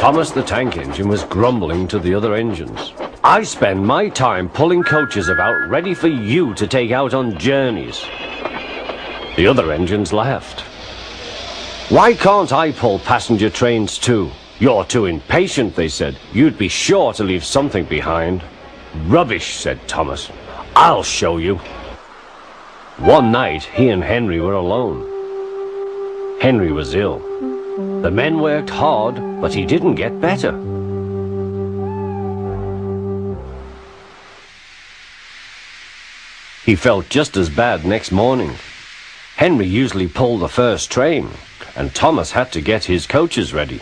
Thomas the Tank Engine was grumbling to the other engines. I spend my time pulling coaches about ready for you to take out on journeys. The other engines laughed. Why can't I pull passenger trains too? You're too impatient, they said. You'd be sure to leave something behind. Rubbish, said Thomas. I'll show you. One night, he and Henry were alone. Henry was ill. The men worked hard, but he didn't get better. He felt just as bad next morning. Henry usually pulled the first train, and Thomas had to get his coaches ready.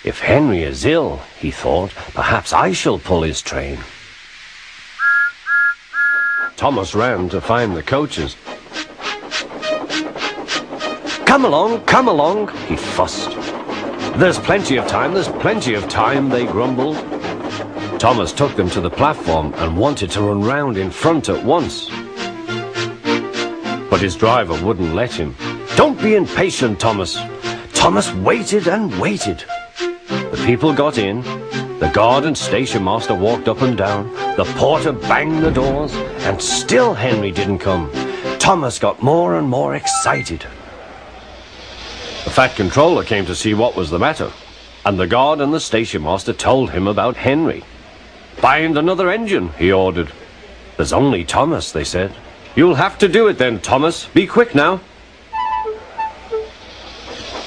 If Henry is ill, he thought, perhaps I shall pull his train. Thomas ran to find the coaches. Come along, he fussed. There's plenty of time, they grumbled. Thomas took them to the platform and wanted to run round in front at once. But his driver wouldn't let him. Don't be impatient, Thomas. Thomas waited and waited. The people got in. The guard and station master walked up and down. The porter banged the doors, and still Henry didn't come. Thomas got more and more excited. The Fat Controller came to see what was the matter, and the guard and the station master told him about Henry. Find another engine, he ordered. There's only Thomas, they said. You'll have to do it then, Thomas. Be quick now.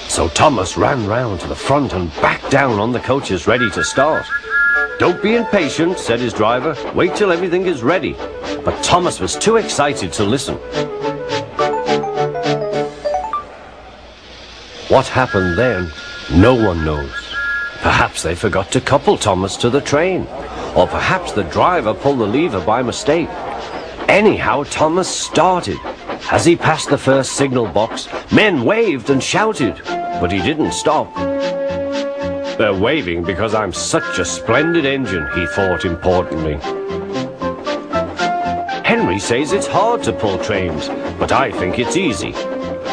So Thomas ran round to the front and back down on the coaches ready to start. Don't be impatient, said his driver. Wait till everything is ready. But Thomas was too excited to listen. What happened then, no one knows. Perhaps they forgot to couple Thomas to the train, or perhaps the driver pulled the lever by mistake. Anyhow, Thomas started. As he passed the first signal box, men waved and shouted, but he didn't stop. They're waving because I'm such a splendid engine, he thought importantly. Henry says it's hard to pull trains, but I think it's easy.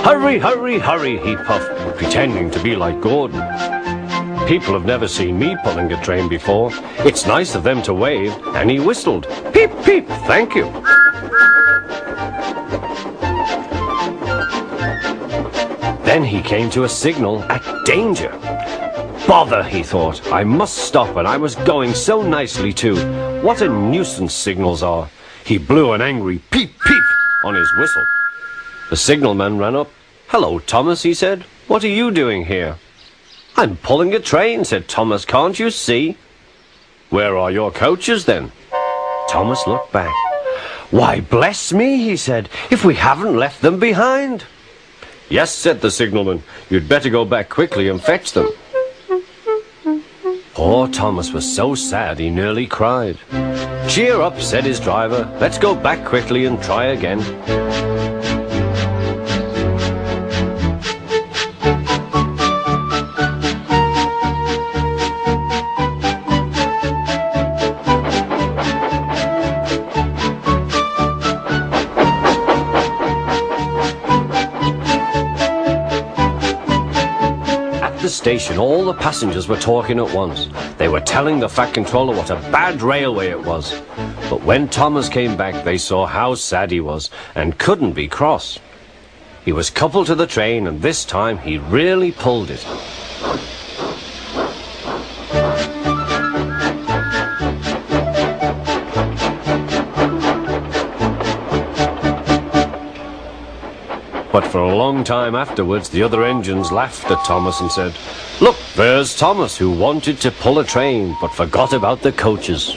Hurry, hurry, hurry, he puffed, pretending to be like Gordon. People have never seen me pulling a train before. It's nice of them to wave, and he whistled. Peep, peep, thank you. Then he came to a signal at danger. Bother, he thought. I must stop, and I was going so nicely too. What a nuisance signals are. He blew an angry peep, peep on his whistle. The signalman ran up. Hello, Thomas, he said. What are you doing here? I'm pulling a train, said Thomas. Can't you see? Where are your coaches, then? Thomas looked back. Why, bless me, he said, if we haven't left them behind. Yes, said the signalman. You'd better go back quickly and fetch them. Poor Thomas was so sad he nearly cried. Cheer up, said his driver. Let's go back quickly and try again. Station, all the passengers were talking at once. They were telling the Fat Controller what a bad railway it was. But when Thomas came back, they saw how sad he was and couldn't be cross. He was coupled to the train, and this time he really pulled it. But for a long time afterwards, the other engines laughed at Thomas and said, Look, there's Thomas, who wanted to pull a train, but forgot about the coaches.